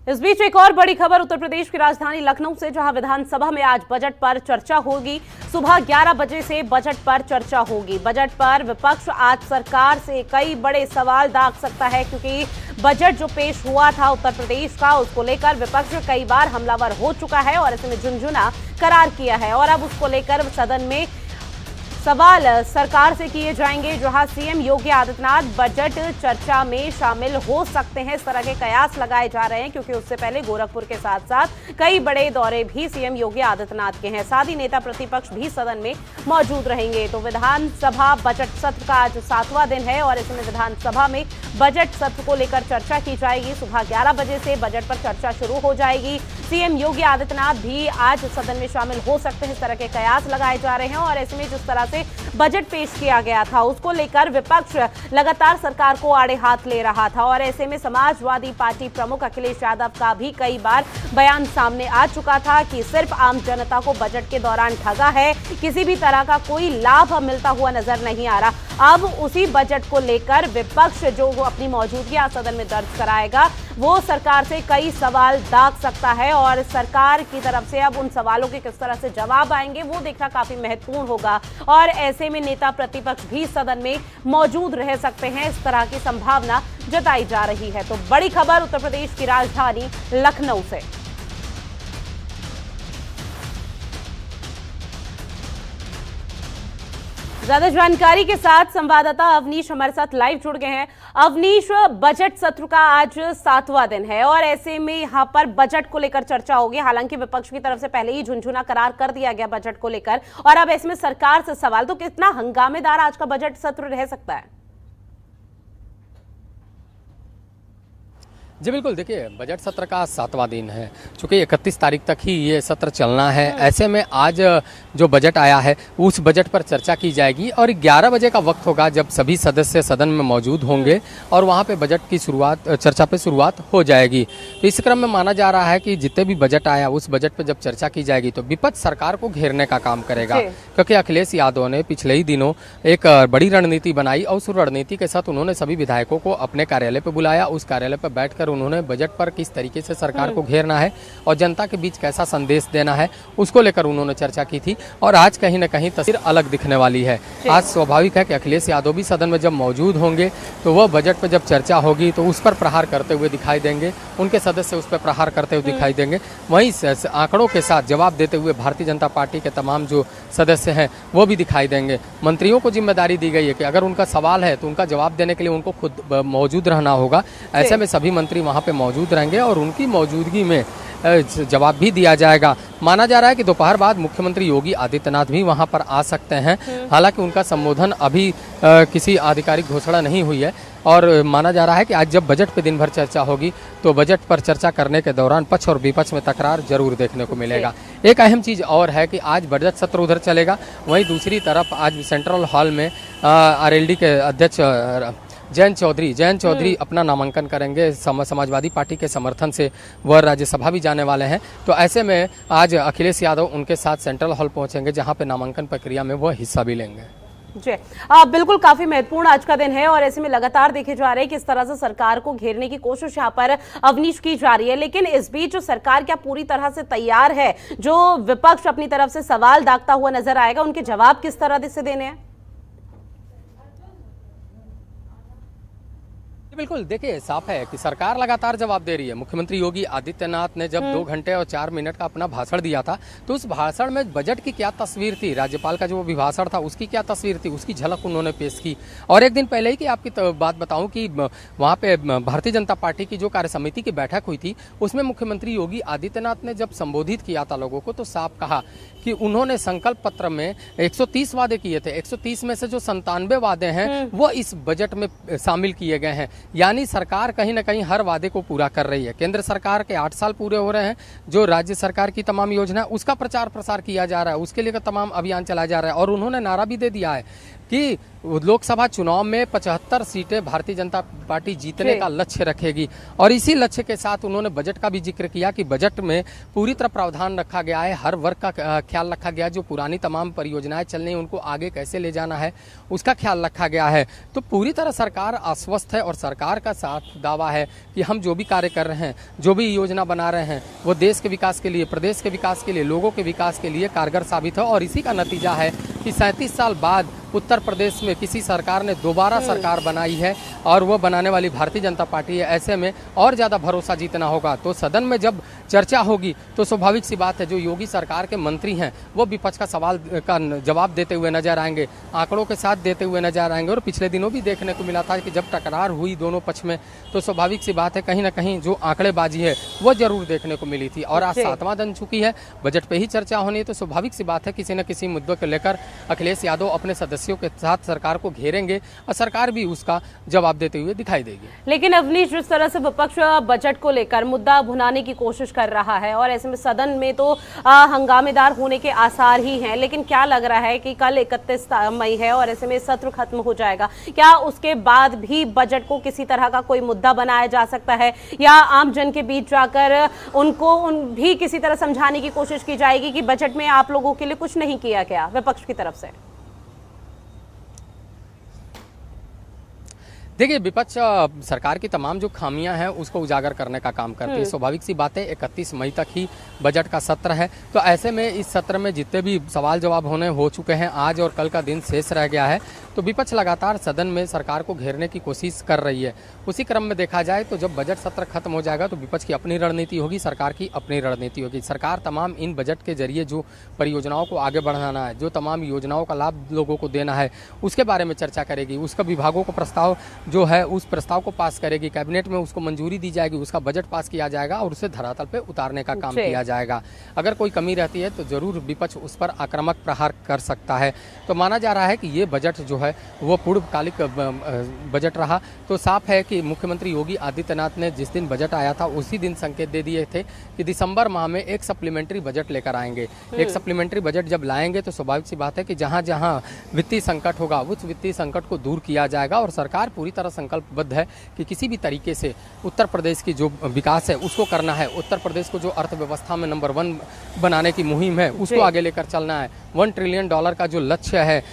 इस बीच एक और बड़ी खबर उत्तर प्रदेश की राजधानी लखनऊ से, जहां विधानसभा में आज बजट पर चर्चा होगी। सुबह 11 बजे से बजट पर चर्चा होगी। बजट पर विपक्ष आज सरकार से कई बड़े सवाल दाग सकता है, क्योंकि बजट जो पेश हुआ था उत्तर प्रदेश का, उसको लेकर विपक्ष कई बार हमलावर हो चुका है और इसमें झुनझुना करार किया है। और अब उसको लेकर सदन में सवाल सरकार से किए जाएंगे, जहां सीएम योगी आदित्यनाथ बजट चर्चा में शामिल हो सकते हैं। इस तरह के कयास लगाए जा रहे हैं, क्योंकि उससे पहले गोरखपुर के साथ साथ कई बड़े दौरे भी सीएम योगी आदित्यनाथ के हैं। साथ ही नेता प्रतिपक्ष भी सदन में मौजूद रहेंगे। तो विधानसभा बजट सत्र का आज 7वां दिन है और इसमें विधानसभा में बजट सत्र को लेकर चर्चा की जाएगी। सुबह 11 बजे से बजट पर चर्चा शुरू हो जाएगी। सीएम योगी आदित्यनाथ भी आज सदन में शामिल हो सकते हैं, इस तरह के कयास लगाए जा रहे हैं। और ऐसे में जिस तरह से बजट पेश किया गया था, उसको लेकर विपक्ष लगातार सरकार को आड़े हाथ ले रहा था। और ऐसे में समाजवादी पार्टी प्रमुख अखिलेश यादव का भी कई बार बयान सामने आ चुका था कि सिर्फ आम जनता को बजट के दौरान ठगा है, किसी भी तरह का कोई लाभ मिलता हुआ नजर नहीं आ रहा। अब उसी बजट को लेकर विपक्ष जो अपनी मौजूदगी सदन में दर्ज कराएगा, वो सरकार से कई सवाल दाग सकता है। और सरकार की तरफ से अब उन सवालों के किस तरह से जवाब आएंगे, वो देखना काफी महत्वपूर्ण होगा। और ऐसे में नेता प्रतिपक्ष भी सदन में मौजूद रह सकते हैं, इस तरह की संभावना जताई जा रही है। तो बड़ी खबर उत्तर प्रदेश की राजधानी लखनऊ से। ज्यादा जानकारी के साथ संवाददाता अवनीश हमारे साथ लाइव जुड़ गए हैं। अवनीश, बजट सत्र का आज 7वां दिन है और ऐसे में यहां पर बजट को लेकर चर्चा होगी। हालांकि विपक्ष की तरफ से पहले ही झुनझुना करार कर दिया गया बजट को लेकर, और अब इसमें सरकार से सवाल। तो कितना हंगामेदार आज का बजट सत्र रह सकता है? जी बिल्कुल, देखिए बजट सत्र का 7वां दिन है। चूँकि 31 तारीख तक ही ये सत्र चलना है, ऐसे में आज जो बजट आया है उस बजट पर चर्चा की जाएगी और 11 बजे का वक्त होगा जब सभी सदस्य सदन में मौजूद होंगे और वहाँ पे बजट की चर्चा पे शुरुआत हो जाएगी। तो इस क्रम में माना जा रहा है कि जितने भी बजट आया उस बजट पर जब चर्चा की जाएगी तो विपक्ष सरकार को घेरने का काम करेगा, क्योंकि अखिलेश यादव ने पिछले ही दिनों एक बड़ी रणनीति बनाई और उस रणनीति के साथ उन्होंने सभी विधायकों को अपने कार्यालय पर बुलाया। उस कार्यालय पर बैठकर उन्होंने बजट पर किस तरीके से सरकार को घेरना है और जनता के बीच कैसा संदेश देना है उसको लेकर उन्होंने चर्चा की थी। और आज कहीं न कहीं तस्वीर अलग दिखने वाली है। आज स्वाभाविक है कि अखिलेश यादव भी सदन में जब मौजूद होंगे तो वह बजट पर जब चर्चा होगी तो उस पर प्रहार करते हुए दिखाई देंगे, उनके सदस्य उस पर प्रहार करते हुए दिखाई देंगे। वहीं आंकड़ों के साथ जवाब देते हुए भारतीय जनता पार्टी के तमाम जो सदस्य हैं वो भी दिखाई देंगे। मंत्रियों को जिम्मेदारी दी गई है कि अगर उनका सवाल है तो उनका जवाब देने के लिए उनको खुद मौजूद रहना होगा। ऐसे में सभी मंत्री वहाँ पे मौजूद रहेंगे और उनकी मौजूदगी में जवाब भी दिया जाएगा। माना जा रहा है कि दोपहर बाद मुख्यमंत्री योगी आदित्यनाथ भी वहां पर आ सकते हैं। हालांकि उनका संबोधन अभी किसी आधिकारिक घोषणा नहीं हुई है और माना जा रहा है कि आज जब बजट पे दिन भर चर्चा होगी तो बजट पर चर्चा करने के दौरान पक्ष और विपक्ष में तकरार जरूर देखने को मिलेगा। एक अहम चीज और है कि आज बजट सत्र उधर चलेगा, वहीं दूसरी तरफ आज सेंट्रल हॉल में आरएलडी के अध्यक्ष जयंत चौधरी अपना नामांकन करेंगे। समाजवादी पार्टी के समर्थन से वह राज्यसभा भी जाने वाले हैं। तो ऐसे में आज अखिलेश यादव उनके साथ सेंट्रल हॉल पहुंचेंगे, जहां पे नामांकन प्रक्रिया में वह हिस्सा भी लेंगे। जी बिल्कुल, काफी महत्वपूर्ण आज का दिन है और ऐसे में लगातार देखे जा रहे हैं किस तरह से सरकार को घेरने की कोशिश यहाँ पर अवनीश की जा रही है। लेकिन इस बीच जो सरकार क्या पूरी तरह से तैयार है? जो विपक्ष अपनी तरफ से सवाल दागता हुआ नजर आएगा, उनके जवाब किस तरह से देने हैं? बिल्कुल, देखिए साफ है कि सरकार लगातार जवाब दे रही है। मुख्यमंत्री योगी आदित्यनाथ ने जब 2 घंटे और 4 मिनट का अपना भाषण दिया था तो उस भाषण में बजट की क्या तस्वीर थी, राज्यपाल का जो अभिभाषण था उसकी क्या तस्वीर थी, उसकी झलक उन्होंने पेश की। और एक दिन पहले ही की आपकी बात बताऊं कि वहाँ पे भारतीय जनता पार्टी की जो कार्य समिति की बैठक हुई थी उसमें मुख्यमंत्री योगी आदित्यनाथ ने जब संबोधित किया था लोगों को तो साफ कहा कि उन्होंने संकल्प पत्र में 130 वादे किए थे। 130 में से जो 97 वादे हैं वो इस बजट में शामिल किए गए हैं। यानी सरकार कहीं ना कहीं हर वादे को पूरा कर रही है। केंद्र सरकार के 8 साल पूरे हो रहे हैं, जो राज्य सरकार की तमाम योजना उसका प्रचार प्रसार किया जा रहा है, उसके लिए तमाम अभियान चलाया जा रहा है। और उन्होंने नारा भी दे दिया है कि लोकसभा चुनाव में 75 सीटें भारतीय जनता पार्टी जीतने का लक्ष्य रखेगी और इसी लक्ष्य के साथ उन्होंने बजट का भी जिक्र किया कि बजट में पूरी तरह प्रावधान रखा गया है, हर वर्ग का ख्याल रखा गया है, जो पुरानी तमाम परियोजनाएं चल रही हैं उनको आगे कैसे ले जाना है उसका ख्याल रखा गया है। तो पूरी तरह सरकार आश्वस्त है और सरकार का साथ दावा है कि हम जो भी कार्य कर रहे हैं, जो भी योजना बना रहे हैं, वो देश के विकास के लिए, प्रदेश के विकास के लिए, लोगों के विकास के लिए कारगर साबित है। और इसी का नतीजा है कि 37 साल बाद उत्तर प्रदेश में किसी सरकार ने दोबारा सरकार बनाई है और वो बनाने वाली भारतीय जनता पार्टी है। ऐसे में और ज़्यादा भरोसा जीतना होगा। तो सदन में जब चर्चा होगी तो स्वाभाविक सी बात है जो योगी सरकार के मंत्री हैं वो विपक्ष का सवाल का जवाब देते हुए नजर आएंगे, आंकड़ों के साथ देते हुए नजर आएंगे। और पिछले दिनों भी देखने को मिला था कि जब टकरार हुई दोनों पक्ष में तो स्वाभाविक सी बात है कहीं ना कहीं जो आंकड़ेबाजी है वो जरूर देखने को मिली थी। और आज 7वां दिन चुकी है, बजट पे ही चर्चा होनी है, तो स्वाभाविक सी बात है किसी न किसी मुद्दों को लेकर अखिलेश यादव अपने सदस्यों के साथ सरकार को घेरेंगे और सरकार भी उसका जवाब देते हुए दिखाई देगी। लेकिन अवनीश, जिस तरह से विपक्ष बजट को लेकर मुद्दा भुनाने की कोशिश कर रहा है और ऐसे में सदन में तो हंगामेदार होने के आसार ही हैं, लेकिन क्या लग रहा है कि कल 31 मई है और ऐसे में सत्र खत्म हो जाएगा, क्या उसके बाद भी बजट को किसी तरह का कोई मुद्दा बनाया जा सकता है या आम जन के बीच जाकर उनको भी किसी तरह समझाने की कोशिश की जाएगी कि बजट में आप लोगों के लिए कुछ नहीं किया गया विपक्ष की तरफ से? देखिए, विपक्ष सरकार की तमाम जो खामियां हैं उसको उजागर करने का काम करती है। स्वाभाविक सी बात है 31 मई तक ही बजट का सत्र है, तो ऐसे में इस सत्र में जितने भी सवाल जवाब होने हो चुके हैं, आज और कल का दिन शेष रह गया है, तो विपक्ष लगातार सदन में सरकार को घेरने की कोशिश कर रही है। उसी क्रम में देखा जाए तो जब बजट सत्र खत्म हो जाएगा तो विपक्ष की अपनी रणनीति होगी, सरकार की अपनी रणनीति होगी। सरकार तमाम इन बजट के जरिए जो परियोजनाओं को आगे बढ़ाना है, जो तमाम योजनाओं का लाभ लोगों को देना है, उसके बारे में चर्चा करेगी। उसका विभागों को प्रस्ताव जो है उस प्रस्ताव को पास करेगी, कैबिनेट में उसको मंजूरी दी जाएगी, उसका बजट पास किया जाएगा और उसे धरातल पे उतारने का काम किया जाएगा। अगर कोई कमी रहती है तो जरूर विपक्ष उस पर आक्रामक प्रहार कर सकता है। तो माना जा रहा है कि ये बजट जो है वो पूर्वकालिक बजट रहा। तो साफ है कि मुख्यमंत्री योगी आदित्यनाथ ने जिस दिन बजट आया था उसी दिन संकेत दे दिए थे कि दिसंबर माह में एक सप्लीमेंट्री बजट लेकर आएंगे। एक सप्लीमेंट्री बजट जब लाएंगे तो स्वाभाविक सी बात है कि जहां जहां वित्तीय संकट होगा उस वित्तीय संकट को दूर किया जाएगा और सरकार पूरी तरह संकल्पबद्ध है कि किसी भी तरीके से उत्तर प्रदेश की जो विकास है उसको करना है। उत्तर प्रदेश को जो अर्थव्यवस्था में नंबर 1 बनाने की मुहिम है उसको आगे लेकर चलना है। $1 ट्रिलियन का जो लक्ष्य है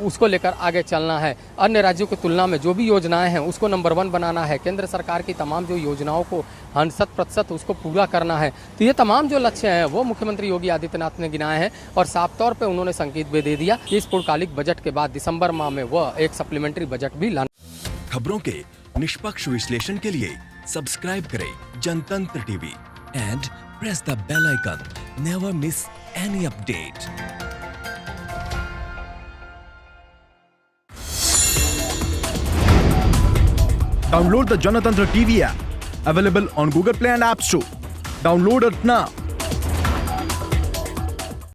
उसको लेकर आगे चलना है। अन्य राज्यों की तुलना में जो भी योजनाएं हैं उसको नंबर 1 बनाना है। केंद्र सरकार की तमाम जो योजनाओं को 100% उसको पूरा करना है। तो ये तमाम जो लक्ष्य हैं वो मुख्यमंत्री योगी आदित्यनाथ ने गिनाए हैं और साफ तौर पे उन्होंने संकेत भी दे दिया कि इस पूर्णकालिक बजट के बाद दिसंबर माह में वह एक सप्लीमेंट्री बजट भी लाना। खबरों के निष्पक्ष विश्लेषण के लिए सब्सक्राइब करें Janatantra TV and press the bell icon. Never miss any update. Download the Janatantra TV app, available on Google Play and App Store. Download it now.